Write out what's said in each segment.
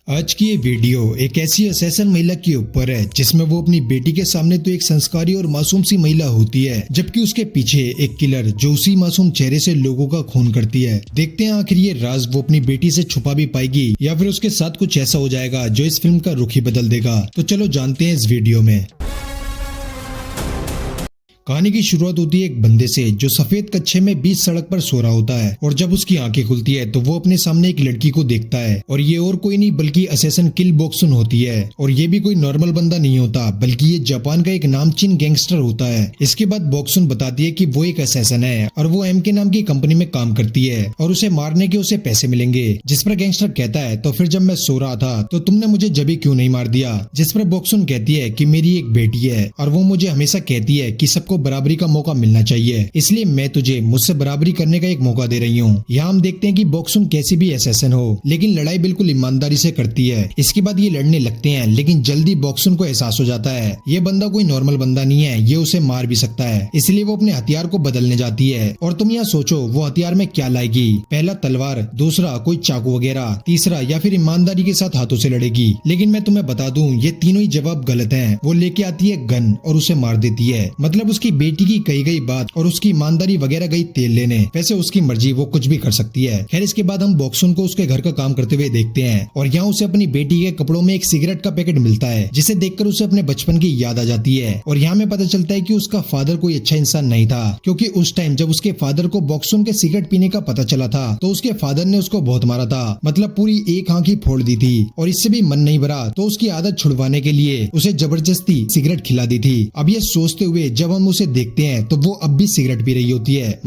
आज की ये वीडियो एक ऐसी असैसन महिला के ऊपर है जिसमें वो अपनी बेटी के सामने तो एक संस्कारी और मासूम सी महिला होती है, जबकि उसके पीछे एक किलर जो उसी मासूम चेहरे से लोगों का खून करती है। देखते हैं आखिर ये राज वो अपनी बेटी से छुपा भी पाएगी या फिर उसके साथ कुछ ऐसा हो जाएगा जो इस फिल्म का रुख ही बदल देगा। तो चलो जानते हैं इस वीडियो में। कहानी की शुरुआत होती है एक बंदे से जो सफेद कच्छे में बीच सड़क पर सो रहा होता है और जब उसकी आंखें खुलती है तो वो अपने सामने एक लड़की को देखता है और ये और कोई नहीं बल्कि असैसन किल बॉक्सुन होती है। और ये भी कोई नॉर्मल बंदा नहीं होता बल्कि ये जापान का एक नामचीन गैंगस्टर होता है। इसके बाद बॉक्सुन बताती है कि वो एक असैसन है और वो एम के नाम की कंपनी में काम करती है और उसे मारने के उसे पैसे मिलेंगे। जिस पर गैंगस्टर कहता है तो फिर जब मैं सो रहा था तो तुमने मुझे जभी क्यों नहीं मार दिया। जिस पर बॉक्सुन कहती है कि मेरी एक बेटी है और वो मुझे हमेशा कहती है कि सबको बराबरी का मौका मिलना चाहिए, इसलिए मैं तुझे मुझसे बराबरी करने का एक मौका दे रही हूँ। यहाँ हम देखते हैं कि बॉक्सुन कैसी भी असैसन हो लेकिन लड़ाई बिल्कुल ईमानदारी से करती है। इसके बाद ये लड़ने लगते हैं लेकिन जल्दी बॉक्सुन को एहसास हो जाता है ये बंदा कोई नॉर्मल बंदा नहीं है, ये उसे मार भी सकता है, इसलिए वो अपने हथियार को बदलने जाती है। और तुम यहाँ सोचो वो हथियार में क्या लाएगी, पहला तलवार, दूसरा कोई चाकू वगैरह, तीसरा या फिर ईमानदारी के साथ हाथों से लड़ेगी। लेकिन मैं तुम्हें बता दूं ये तीनों ही जवाब गलत हैं। वो लेके आती है गन और उसे मार देती है। मतलब उसकी बेटी की कही गई बात और उसकी ईमानदारी वगैरह गई तेल लेने। वैसे उसकी मर्जी, वो कुछ भी कर सकती है। खैर इसके बाद हम बॉक्सुन को उसके घर का काम करते हुए देखते हैं और यहाँ उसे अपनी बेटी के कपड़ों में एक सिगरेट का पैकेट मिलता है जिसे देखकर उसे अपने बचपन की याद आ जाती है। और यहाँ में पता चलता है कि उसका फादर कोई अच्छा इंसान नहीं था, क्योंकि उस टाइम जब उसके फादर को बॉक्सुन के सिगरेट पीने का पता चला था तो उसके फादर ने उसको बहुत मारा था, मतलब पूरी एक आंख ही फोड़ दी थी। और इससे भी मन नहीं भरा तो उसकी आदत छुड़वाने के लिए उसे जबरदस्ती सिगरेट खिला दी थी। अब ये सोचते हुए जब हम उसे देखते हैं तो वो अब भी सिगरेट पी रही होती है।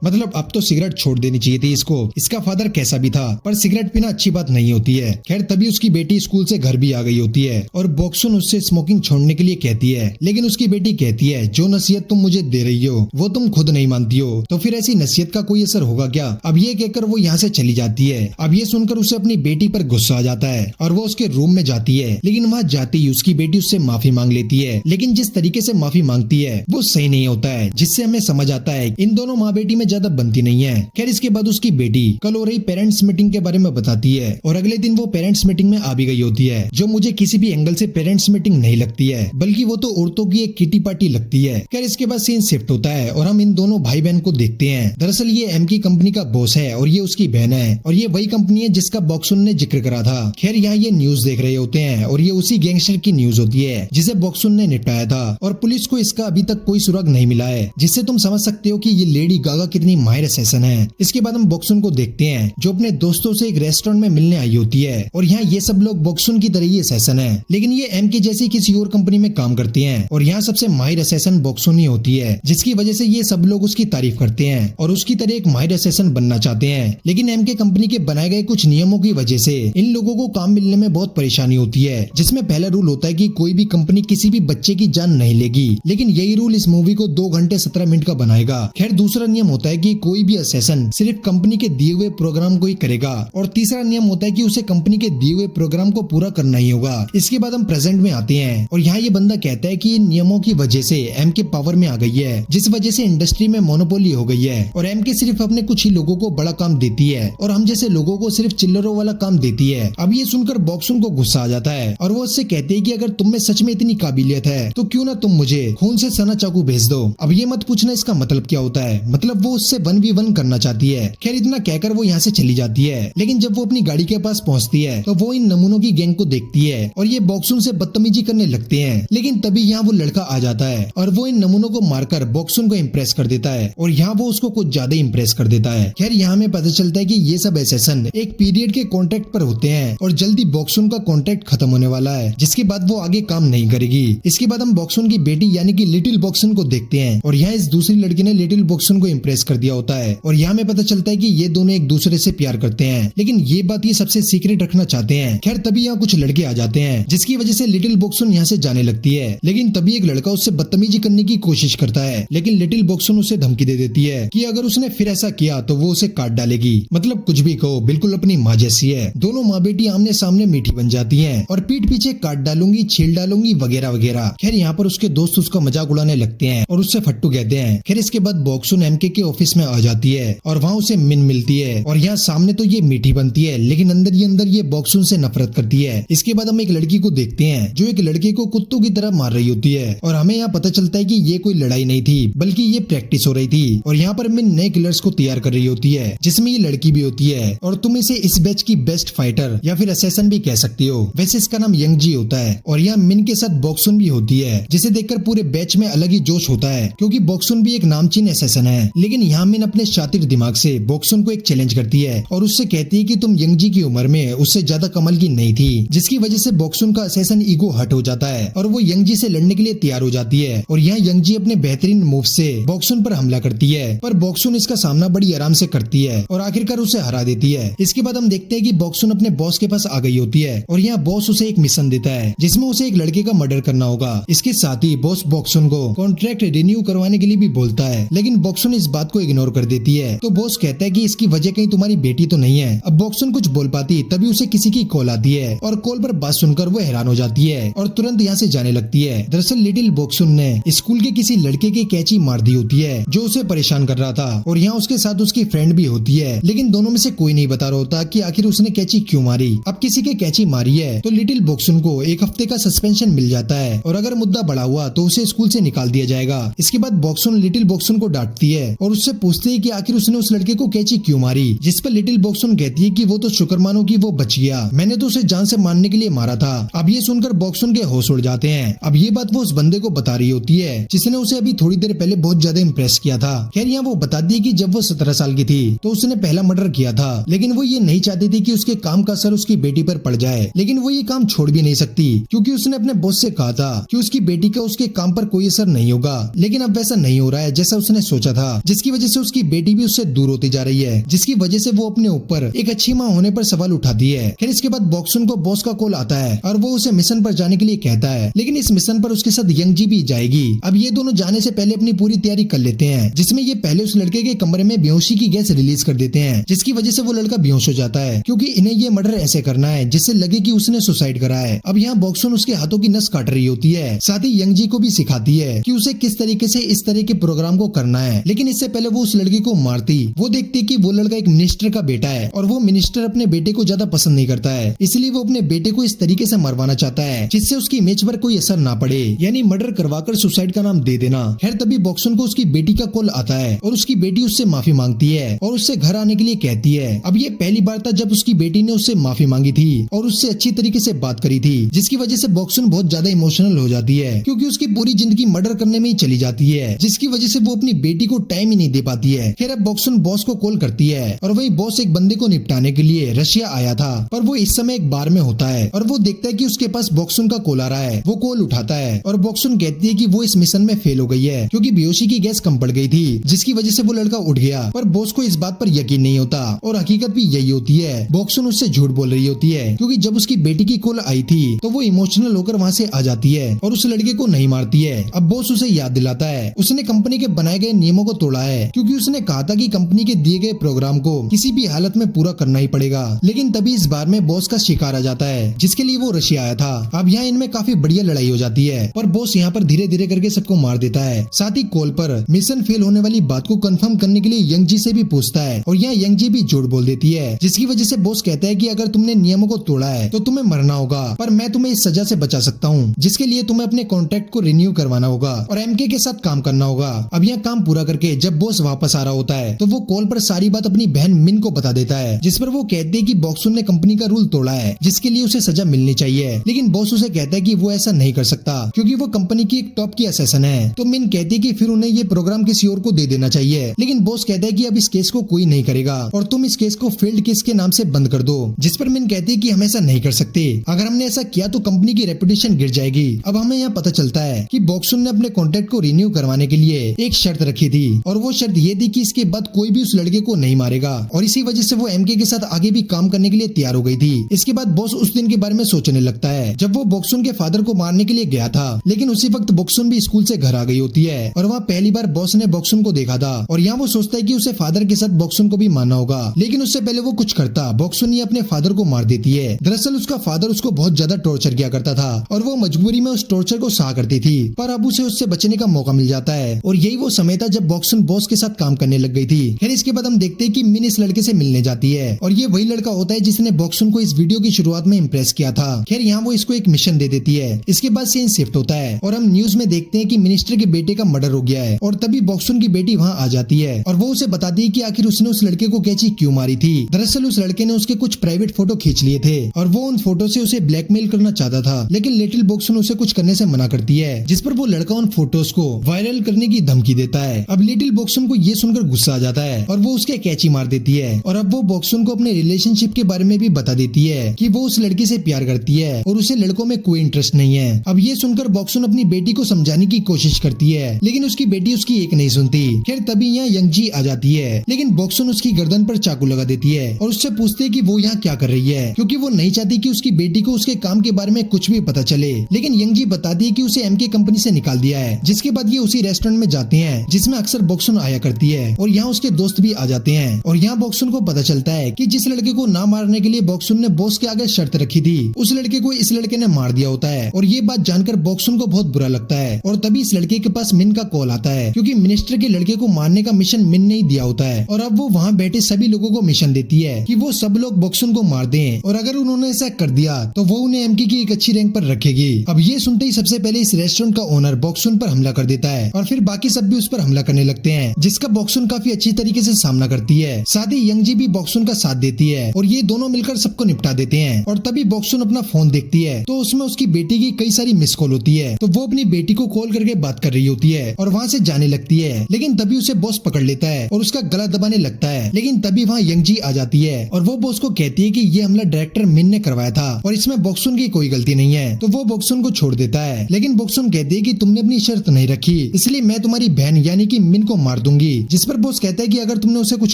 मतलब अब तो सिगरेट छोड़ देनी चाहिए थी इसको। इसका फादर कैसा भी था पर सिगरेट पीना अच्छी बात नहीं होती है। खैर तभी उसकी बेटी स्कूल से घर भी आ गई होती है और बॉक्सुन उससे स्मोकिंग छोड़ने के लिए कहती है, लेकिन उसकी बेटी कहती है जो नसीहत तुम मुझे दे रही हो वो तुम खुद नहीं मानती हो, तो फिर ऐसी नसीहत का कोई असर होगा क्या। अब ये कहकर वो यहाँ से चली जाती है। अब ये सुनकर उसे अपनी बेटी पर गुस्सा आ जाता है और वो उसके रूम में जाती है, लेकिन वहाँ जाती ही उसकी बेटी उससे माफी मांग लेती है। लेकिन जिस तरीके से माफी मांगती है वो सही नहीं होता है, जिससे हमें समझ आता है इन दोनों माँ बेटी में ज्यादा बनती नहीं है। खैर इसके बाद उसकी बेटी कल हो रही पेरेंट्स मीटिंग के बारे में बताती है और अगले दिन वो पेरेंट्स मीटिंग में आ भी गई होती है, जो मुझे किसी भी एंगल से पेरेंट्स मीटिंग नहीं लगती है बल्कि वो तो औरतों की एक किटी पार्टी लगती है। खैर इसके बाद सीन शिफ्ट होता है और हम इन दोनों भाई बहन को देखते हैं। दरअसल ये एम की कंपनी का बॉस है और ये उसकी बहन है और ये वही कंपनी है जिसका बॉक्सुन ने जिक्र करा था। खैर यहाँ ये न्यूज देख रहे होते हैं और ये उसी गैंगस्टर की न्यूज होती है जिसे बॉक्सुन ने निपटाया था और पुलिस को इसका अभी तक कोई सुराग नहीं मिला है, जिससे तुम समझ सकते हो कि ये लेडी गागा कितनी माहिर असैसन है। इसके बाद हम बॉक्सुन को देखते हैं जो अपने दोस्तों से एक रेस्टोरेंट में मिलने आई होती है और यहाँ ये सब लोग बॉक्सुन की तरह ही असैसन है, लेकिन ये एम के जैसी किसी और कंपनी में काम करती हैं और यहाँ सबसे माहिर असैसन बॉक्सुन ही होती है, जिसकी वजह से ये सब लोग उसकी तारीफ करते हैं और उसकी तरह एक माहिर असैसन बनना चाहते हैं। लेकिन एम के कंपनी के बनाए गए कुछ नियमों की वजह से इन लोगों को काम मिलने में बहुत परेशानी होती है, जिसमें पहला रूल होता है कि कोई भी कंपनी किसी भी बच्चे की जान नहीं लेगी, लेकिन यही रूल इस मूवी को 2 घंटे 17 मिनट का बनाएगा। खैर दूसरा नियम होता है कि कोई भी असैसन सिर्फ कंपनी के दिए हुए प्रोग्राम को ही करेगा और तीसरा नियम होता है कि उसे कंपनी के दिए हुए प्रोग्राम को पूरा करना ही होगा। इसके बाद हम प्रेजेंट में आते हैं और यहाँ ये बंदा कहता है कि इन नियमों की वजह से एम के पावर में आ गई है, जिस वजह से इंडस्ट्री में मोनोपोली हो गई है और एम के सिर्फ अपने कुछ ही लोगों को बड़ा काम देती है और हम जैसे लोगों को सिर्फ चिल्लरों वाला काम देती है। अब ये सुनकर बॉक्सुन को गुस्सा आ जाता है और वो उससे कहते हैं कि अगर तुम में सच में इतनी काबिलियत है तो क्यों ना तुम मुझे खून से सना चाकू भेज दो। अब ये मत पूछना इसका मतलब क्या होता है, मतलब वो उससे 1v1 करना चाहती है। खैर इतना कहकर वो यहाँ से चली जाती है, लेकिन जब वो अपनी गाड़ी के पास पहुँचती है तो वो इन नमूनों की गैंग को देखती है और ये बॉक्सुन से बदतमीजी करने लगते हैं। लेकिन तभी यहाँ वो लड़का आ जाता है और वो इन नमूनों को मारकर बॉक्सुन को इम्प्रेस कर देता है और यहाँ वो उसको कुछ ज्यादा इम्प्रेस कर देता है। खैर यहाँ में पता चलता है कि ये सब असैसन एक पीरियड के कॉन्ट्रैक्ट पर होते हैं और जल्दी बॉक्सुन का कॉन्ट्रैक्ट खत्म होने वाला है, जिसके बाद वो आगे काम नहीं करेगी। इसके बाद हम बॉक्सुन की बेटी यानी कि लिटिल बॉक्सुन को देखते हैं और यहाँ इस दूसरी लड़की ने लिटिल बॉक्सुन को इम्प्रेस कर दिया होता है और यहाँ में पता चलता है कि ये दोनों एक दूसरे से प्यार करते हैं, लेकिन ये बात ये सबसे सीक्रेट रखना चाहते हैं। खैर तभी यहाँ कुछ लड़के आ जाते हैं जिसकी वजह से लिटिल बॉक्सुन यहाँ से जाने लगती है, लेकिन तभी एक लड़का उससे बदतमीजी करने की कोशिश करता है, लेकिन लिटिल बॉक्सुन उसे धमकी दे देती है कि अगर उसने फिर ऐसा किया तो वो उसे काट डालेगी। मतलब कुछ भी कहो, बिल्कुल अपनी माँ जैसी है। दोनों माँ बेटी आमने सामने मीठी बन जाती हैं और पीठ पीछे काट डालूंगी, छील डालूंगी वगैरह वगैरह। खैर यहाँ पर उसके दोस्त उसका मजाक उड़ाने लगते हैं और उससे फट्टू कहते हैं। खैर इसके बाद बॉक्सुन एमके के ऑफिस में आ जाती है और वहाँ उसे मिन मिलती है और यहाँ सामने तो ये मीठी बनती है लेकिन अंदर ये बॉक्सुन से नफरत करती है। इसके बाद हम एक लड़की को देखते हैं जो एक लड़के को कुत्तों की तरह मार रही होती है और हमें यहाँ पता चलता है कि ये कोई लड़ाई नहीं थी बल्कि ये प्रैक्टिस हो रही थी और यहाँ पर मिन नए किलर्स को तैयार कर रही होती है जिसमें ये लड़की भी होती है और तुम इसे इस बैच की बेस्ट फाइटर या फिर असैसिन भी कह सकती हो। वैसे इसका नाम यंगजी होता है और यहाँ मिन के साथ बॉक्सुन भी होती है जिसे देखकर पूरे बैच में अलग ही जोश होता है क्योंकि बॉक्सुन भी एक नामचीन असैसिन है। लेकिन यहाँ मिन अपने शातिर दिमाग से बॉक्सुन को एक चैलेंज करती है और उससे कहती है कि तुम यंगजी की उम्र में उससे ज्यादा कमाल की नहीं थी, जिसकी वजह से बॉक्सुन का असैसिन ईगो हट हो जाता है और वो यंगजी से लड़ने के लिए तैयार हो जाती है और यहाँ यंगजी अपने बेहतरीन मूव से बॉक्सुन पर हमला करती है पर बॉक्सुन इसका सामना बड़ी आराम से करती है और आखिरकार उसे हरा देती है। इसके बाद हम देखते हैं कि बॉक्सुन अपने बॉस के पास आ गई होती है और यहाँ बॉस उसे एक मिशन देता है जिसमें उसे एक लड़के का मर्डर करना होगा। इसके साथ ही बॉस बॉक्सुन को कॉन्ट्रैक्ट रिन्यू करवाने के लिए भी बोलता है लेकिन बॉक्सुन इस बात को इग्नोर कर देती है। तो बॉस कहता है कि इसकी वजह कहीं तुम्हारी बेटी तो नहीं है। अब बॉक्सुन कुछ बोल पाती तभी उसे किसी की कॉल आती है और कॉल पर बात सुनकर वो हैरान हो जाती है और तुरंत यहाँ से जाने लगती है। दरअसल लिटिल बॉक्सुन ने स्कूल के किसी लड़के की कैची मार दी होती है जो उसे परेशान कर रहा था और यहाँ उसके साथ उसकी फ्रेंड भी होती है लेकिन दोनों में से कोई नहीं बता रहा होता कि आखिर उसने कैची क्यों मारी। अब किसी के कैची मारी है तो लिटिल बॉक्सुन को 1 हफ्ते का सस्पेंशन मिल जाता है और अगर मुद्दा बड़ा हुआ तो उसे स्कूल से निकाल दिया जाएगा। इसके बाद बॉक्सुन लिटिल बॉक्सुन को डांटती है और उससे पूछती है कि आखिर उसने उस लड़के को कैची क्यों मारी, जिस पर लिटिल बॉक्सुन कहती है कि वो तो शुक्र मानो कि वो बच गया, मैंने तो उसे जान से मारने के लिए मारा था। अब ये सुनकर बॉक्सुन के होश उड़ जाते हैं। अब ये बात वो उस बंदे को बता रही होती है जिसने उसे अभी थोड़ी देर पहले बहुत ज्यादा इम्प्रेस किया था। खैर यहाँ वो बताती है कि जब वो 17 साल की थी तो उसने पहला मर्डर किया था लेकिन वो ये नहीं चाहती थी कि उसके काम का असर उसकी बेटी पर पड़ जाए, लेकिन वो ये काम छोड़ भी नहीं सकती क्योंकि उसने अपने बॉस से कहा था कि उसकी बेटी का उसके काम पर कोई असर नहीं होगा। लेकिन अब वैसा नहीं हो रहा है जैसा उसने सोचा था, जिसकी वजह से उसकी बेटी भी उससे दूर होती जा रही है, जिसकी वजह से वो अपने ऊपर एक अच्छी माँ होने पर सवाल उठाती है। फिर इसके बाद बॉक्सुन को बॉस का कॉल आता है और वो उसे मिशन पर जाने के लिए कहता है, लेकिन इस मिशन पर उसके साथ यंगजी भी जाएगी। अब ये दोनों जाने से पहले अपनी पूरी तैयारी कर लेते हैं जिसमें ये पहले उस लड़के के कमरे में बेहोशी की गैस रिलीज कर देते हैं जिसकी वजह से वो लड़का बेहोश हो जाता है क्योंकि इन्हें ये मर्डर ऐसे करना है जिससे लगे कि उसने सुसाइड करा है। अब यहाँ बॉक्सुन उसके हाथों की नस काट रही होती है, साथ ही यंगजी को भी सिखाती है कि उसे किस तरीके से इस तरह के प्रोग्राम को करना है। लेकिन इससे पहले वो उस लड़की को मारती। वो देखती कि वो लड़का एक मिनिस्टर का बेटा है और वो मिनिस्टर अपने बेटे को ज्यादा पसंद नहीं करता है, इसलिए वो अपने बेटे को इस तरीके से मरवाना चाहता है जिससे उसकी इमेज पर कोई असर ना पड़े, यानी मर्डर करवाकर सुसाइड का नाम दे देना। खैर तभी बॉक्सुन को उसकी बेटी का कॉल आता है और उसकी बेटी उससे माफी मांगती है और उससे घर आने के लिए कहती है। अब ये पहली बार था जब उसकी बेटी ने उससे माफी मांगी थी और उससे अच्छी तरीके से बात करी थी, जिसकी वजह से बॉक्सुन बहुत ज्यादा इमोशनल हो जाती है क्योंकि उसकी पूरी जिंदगी मर्डर करने में ही चली जाती है, जिसकी वजह से वो अपनी बेटी को टाइम ही नहीं दे पाती है। फिर अब बॉक्सुन बॉस को कॉल करती है और वही बॉस एक बंदे को निपटाने के लिए रशिया आया था, पर वो इस समय एक बार में होता है और वो देखता है कि उसके पास बॉक्सुन का कॉल आ रहा है। वो कॉल उठाता है और बॉक्सुन कहती है कि वो इस मिशन में फेल हो गई है क्योंकि बेहोशी की गैस कम पड़ गई थी, जिसकी वजह से वो लड़का उठ गया। पर बॉस को इस बात पर यकीन नहीं होता और हकीकत भी यही होती है। बॉक्सुन उससे झूठ बोल रही होती है क्योंकि जब उसकी बेटी की कॉल आई थी तो वो इमोशनल होकर वहाँ से आ जाती है और उस लड़के को नहीं मारती है। अब बॉस उसे याद दिलाता है उसने कंपनी के बनाए गए नियमों को तोड़ा है क्योंकि उसने कहा था कि कंपनी के दिए गए प्रोग्राम को किसी भी हालत में पूरा करना ही पड़ेगा। लेकिन तभी इस बार में बॉस का शिकार आ जाता है जिसके लिए वो रशिया आया था। अब यहाँ इनमें काफी बढ़िया लड़ाई हो जाती है पर बॉस यहाँ पर धीरे धीरे करके सबको मार देता है। साथ ही कॉल पर मिशन फेल होने वाली बात को कंफर्म करने के लिए यंगजी से भी पूछता है और यहाँ यंगजी भी झूठ बोल देती है, जिसकी वजह से बॉस कहता है कि अगर तुमने नियमों को तोड़ा है तो तुम्हें मरना होगा, पर मैं तुम्हें इस सजा से बचा सकता हूँ, जिसके लिए तुम्हें अपने कॉन्ट्रैक्ट को रिन्यू करवाना होगा और एमके के साथ काम करना होगा। अब यहाँ काम पूरा करके जब बॉस वापस आ रहा होता है तो वो कॉल पर सारी बात अपनी बहन मिन को बता देता है, जिस पर वो कहते हैं कि बॉक्सुन ने कंपनी का रूल तोड़ा है जिसके लिए उसे सजा मिलनी चाहिए। लेकिन बॉस उसे कहता है कि वो ऐसा नहीं कर सकता क्योंकि वो कंपनी की एक टॉप की असैसिन है। तो मिन कहती है कि फिर उन्हें ये प्रोग्राम किसी और को दे देना चाहिए। लेकिन बॉस कहता है कि अब इस केस को कोई नहीं करेगा और तुम इस केस को फील्ड केस के नाम से बंद कर दो, जिस पर मिन कहती है कि हम ऐसा नहीं कर सकते, अगर हमने ऐसा किया तो कंपनी की रेपुटेशन गिर जाएगी। अब हमें यहाँ पता चलता है कि बॉक्सुन ने अपने कॉन्ट्रैक्ट को रिन्यू करवाने के लिए एक शर्त रखी थी और वो शर्त ये थी कि इसके बाद कोई भी उस लड़के को नहीं मारेगा और इसी वजह से वो एमके के साथ आगे भी काम करने के लिए तैयार हो गई थी। इसके बाद बॉस उस दिन के बारे में सोचने लगता है जब वो बॉक्सुन के फादर को मारने के लिए गया था, लेकिन उसी वक्त बॉक्सुन भी स्कूल से घर आ गई होती है और वहाँ पहली बार बॉस ने बॉक्सुन को देखा था और यहाँ वो सोचता है कि उसे फादर के साथ बॉक्सुन को भी मारना होगा। लेकिन उससे पहले वो कुछ करता, बॉक्सुन ही अपने फादर को मार देती है। दरअसल उसका फादर उसको बहुत ज्यादा टॉर्चर किया करता था और वो मजबूरी में उस टॉर्चर को सहा करती थी, पर अब उसे उससे बचने का मौका मिल जाता है और यही वो समय था जब बॉक्सुन बॉस बॉस के साथ काम करने लग गई थी। फिर इसके बाद हम देखते हैं कि मिन इस लड़के से मिलने जाती है और ये वही लड़का होता है जिसने बॉक्सुन को इस वीडियो की शुरुआत में इम्प्रेस किया था। खैर यहाँ वो इसको एक मिशन दे देती है। इसके बाद सीन शिफ्ट होता है और हम न्यूज में देखते हैं कि मिनिस्टर के बेटे का मर्डर हो गया है और तभी बॉक्सुन की बेटी वहाँ आ जाती है और वो उसे बताती है कि आखिर उसने उस लड़के को कैची क्यों मारी थी। दरअसल उस लड़के ने उसके कुछ प्राइवेट फोटो खींच लिए थे और वो उन फोटो से उसे ब्लैकमेल करना चाहता था, लेकिन लिटिल बॉक्सुन उसे कुछ करने से मना करती है, जिस पर वो लड़का उन फोटोज को वायरल करने की धमकी देता है। अब लिटिल बॉक्सुन को ये सुनकर गुस्सा आ जाता है और वो उसके कैची मार देती है और अब वो बॉक्सुन को अपने रिलेशनशिप के बारे में भी बता देती है कि वो उस लड़की से प्यार करती है और उसे लड़कों में कोई इंटरेस्ट नहीं है। अब ये सुनकर बॉक्सुन अपनी बेटी को समझाने की कोशिश करती है, लेकिन उसकी बेटी उसकी एक नहीं सुनती। खैर तभी यहाँ यंगजी आ जाती है, लेकिन बॉक्सुन उसकी गर्दन पर चाकू लगा देती है और उससे पूछते है कि वो यहाँ क्या कर रही है, क्योंकि वो नहीं चाहती कि उसकी बेटी को उसके काम के बारे में कुछ भी पता चले। लेकिन यंगजी बताती है कि उसे एमके कंपनी से निकाल दिया है, जिसके बाद ये उसी रेस्टोरेंट में जाते हैं जिसमें अक्सर बॉक्सुन आया करती है और यहाँ उसके दोस्त भी आ जाते हैं और यहाँ बॉक्सुन को पता चलता है कि जिस लड़के को ना मारने के लिए बॉक्सुन ने बॉस के आगे शर्त रखी थी, उस लड़के को इस लड़के ने मार दिया होता है और ये बात जानकर बॉक्सुन को बहुत बुरा लगता है और तभी इस लड़के के पास मिन का कॉल आता है, क्योंकि मिनिस्टर के लड़के को मारने का मिशन मिन ने ही दिया होता है और अब वो वहाँ बैठे सभी लोगों को मिशन देती है कि वो सब लोग बॉक्सुन को मार दें और अगर उन्होंने ऐसा कर दिया तो वो उन्हें एमके की एक अच्छी रैंक पर रखेगी। अब ये सुनते ही सबसे पहले इस रेस्टोरेंट का ओनर बॉक्सुन पर हमला कर देता है और फिर बाकी सब भी उस पर हमला करने लगते हैं, जिसका बॉक्सुन काफी अच्छी तरीके से सामना करती है। साथ ही यंगजी भी बॉक्सुन का साथ देती है और ये दोनों मिलकर सबको निपटा देते हैं। और तभी बॉक्सुन अपना फोन देखती है तो उसमें उसकी बेटी की कई सारी मिस कॉल होती है, तो वो अपनी बेटी को कॉल करके बात कर रही होती है और वहाँ से जाने लगती है, लेकिन तभी उसे बॉस पकड़ लेता है और उसका गला दबाने लगता है। लेकिन तभी वहाँ यंगजी आ जाती है और वो बॉस को कहती है कि ये हमला डायरेक्टर मिन ने करवाया था और इसमें बॉक्सुन की कोई गलती नहीं है, तो वो बॉक्सुन को छोड़ देता है। लेकिन बॉक्सुन कहती है कि तुमने अपनी शर्त नहीं रखी, इसलिए मैं तुम्हारी बहन यानी कि मिन को मार दूंगी, जिस पर बॉस कहता है कि अगर तुमने उसे कुछ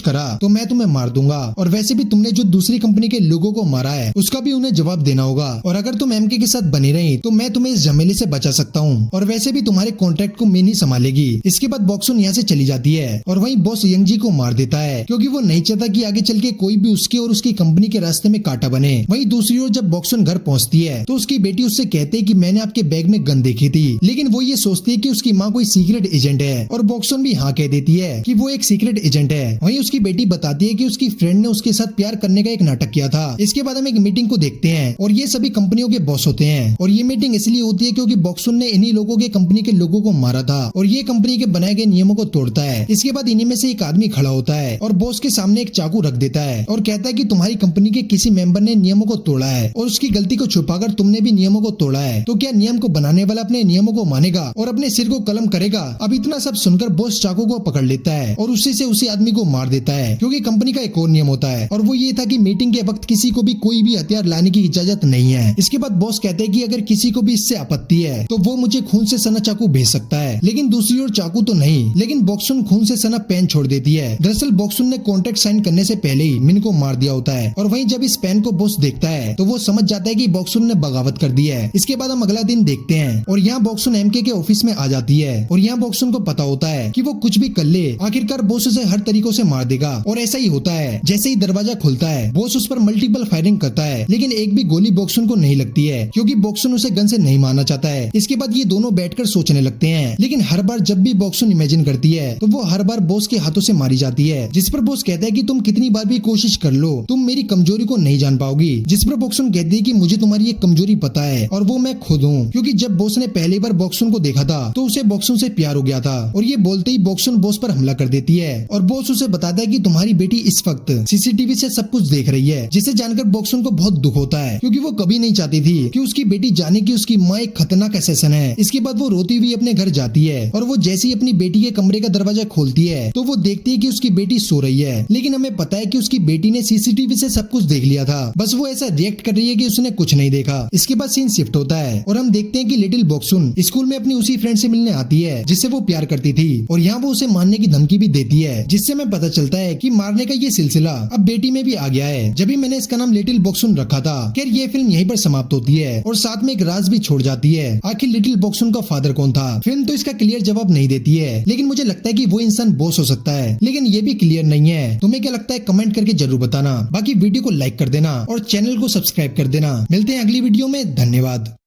करा तो मैं तुम्हें मार दूंगा और वैसे भी तुमने जो दूसरी कंपनी के लोगों को मारा है उसका भी उन्हें जवाब देना होगा और अगर तुम एमके के साथ बनी रही तो मैं तुम्हें इस झमेले से बचा सकता हूँ और वैसे भी तुम्हारे कॉन्ट्रैक्ट को मिन ही संभालेगी। इसके बाद बॉक्सुन यहाँ से चली जाती है और वहीं बॉस यंगजी को मार देता है, क्योंकि वो नहीं चाहता कि आगे चल के कोई भी उसके और उसकी कंपनी के रास्ते में कांटा बने। वहीं दूसरी ओर जब बॉक्सुन घर पहुंचती है तो उसकी बेटी उससे कहते हैं कि मैंने आपके बैग में गन देखी थी, लेकिन वो ये सोचती है कि उसकी माँ कोई सीक्रेट एजेंट है और बॉक्सुन भी हाँ कह देती है कि वो एक सीक्रेट एजेंट है। वहीं उसकी बेटी बताती है कि उसकी फ्रेंड ने उसके साथ प्यार करने का एक नाटक किया था। इसके बाद हम एक मीटिंग को देखते हैं और ये सभी कंपनियों के बॉस होते हैं और ये मीटिंग इसलिए होती है क्योंकि बॉक्सुन ने इन्हीं लोगों के कंपनी के लोगों को मारा था और ये कंपनी के बनाए गए नियमों को तोड़ता है। इसके बाद इन्हीं में से एक आदमी खड़ा होता है और बॉस के सामने एक चाकू रख देता है और कहता है कि तुम्हारी कंपनी के किसी मेंबर ने नियमों को तोड़ा है और उसकी गलती को छुपाकर तुमने भी नियमों को तोड़ा है, तो क्या नियम को बनाने वाला अपने नियमों को मानेगा और अपने सिर को कलम करेगा। अब इतना सब सुनकर बॉस चाकू को पकड़ लेता है और उसी से उसी आदमी को मार देता है, क्योंकि कंपनी का एक और नियम होता है और वो ये था कि मीटिंग के वक्त किसी को भी कोई भी हथियार लाने की इजाजत नहीं है। इसके बाद बॉस कहते हैं कि अगर किसी को भी इससे आपत्ति है तो वो मुझे खून से सना चाकू भेज सकता है, लेकिन दूसरी ओर चाकू तो नहीं। लेकिन बॉक्सुन खून से सना पेन छोड़ देती है। दरअसल बॉक्सुन ने कॉन्ट्रैक्ट साइन करने से पहले ही मिन को मार दिया होता है और वहीं जब इस पेन को बॉस देखता है तो वो समझ जाता है कि बॉक्सुन ने बगावत कर दी है। इसके बाद हम अगला दिन देखते हैं और यहाँ बॉक्सुन एमके के ऑफिस में आ जाती है और यहाँ बॉक्सुन को पता होता है कि वो कुछ भी कर ले आखिरकार बॉस उसे हर तरीकों से मार देगा और ऐसा ही होता है। जैसे ही दरवाजा खुलता है बॉस उस पर मल्टीपल फायरिंग करता है, लेकिन एक भी गोली बॉक्सुन को नहीं लगती है क्योंकि बॉक्सुन उसे गन से नहीं मारना चाहता है। इसके बाद ये दोनों बैठकर सोचने लगते हैं, लेकिन हर बार जब भी बॉक्सुन इमेजिन करती है तो वो हर बार बॉस के हाथों से मारी जाती है, जिस पर बॉस कहता है कि तुम कितनी बार भी कोशिश कर लो तुम मेरी कमजोरी को नहीं जान पाओगी। जिस पर बॉक्सुन कहती है कि मुझे तुम्हारी एक कमजोरी पता है और वो मैं खुद हूँ, क्योंकि जब बॉस ने पहली बार बॉक्सुन को देखा था तो उसे बॉक्सुन से प्यार हो गया था। और ये बोलते ही बॉक्सुन बॉस पर हमला कर देती है और बॉस उसे बताता है कि तुम्हारी बेटी इस वक्त सीसीटीवी से सब कुछ देख रही है, जिसे जानकर बॉक्सुन को बहुत दुख होता है क्योंकि वो कभी नहीं चाहती थी कि उसकी बेटी जाने की उसकी माँ एक खतरनाक असैसिन है। इसके बाद वो रोती हुई अपने घर जाती है और वो जैसे ही अपनी बेटी के कमरे का दरवाजा खोलती है तो वो देखती है कि उसकी बेटी सो रही है, लेकिन हमें पता है कि उसकी बेटी ने सीसीटीवी से सब कुछ देख लिया था, बस वो ऐसा रिएक्ट कर रही है कि उसने कुछ नहीं देखा। इसके बाद सीन शिफ्ट होता है और हम देखते हैं कि लिटिल बॉक्सुन स्कूल में अपनी उसी फ्रेंड से मिलने आती है जिससे वो प्यार करती थी और यहाँ वो उसे मारने की धमकी भी देती है, जिससे हमें पता चलता है कि मारने का ये सिलसिला अब बेटी में भी आ गया है। जब भी मैंने इसका नाम लिटिल बॉक्सुन रखा था। खैर ये फिल्म यहीं पर समाप्त होती है और साथ में एक राज भी छोड़ जाती है, आखिर लिटिल बॉक्सुन का फादर कौन था। फिल्म तो इसका क्लियर जवाब नहीं देती है, लेकिन मुझे लगता है कि वो इंसान बॉस हो सकता है, लेकिन ये भी क्लियर नहीं है। तुम्हें क्या लगता है कमेंट करके जरूर बताना। बाकी वीडियो को लाइक कर देना और चैनल को सब्सक्राइब कर देना। मिलते हैं अगली वीडियो में, धन्यवाद।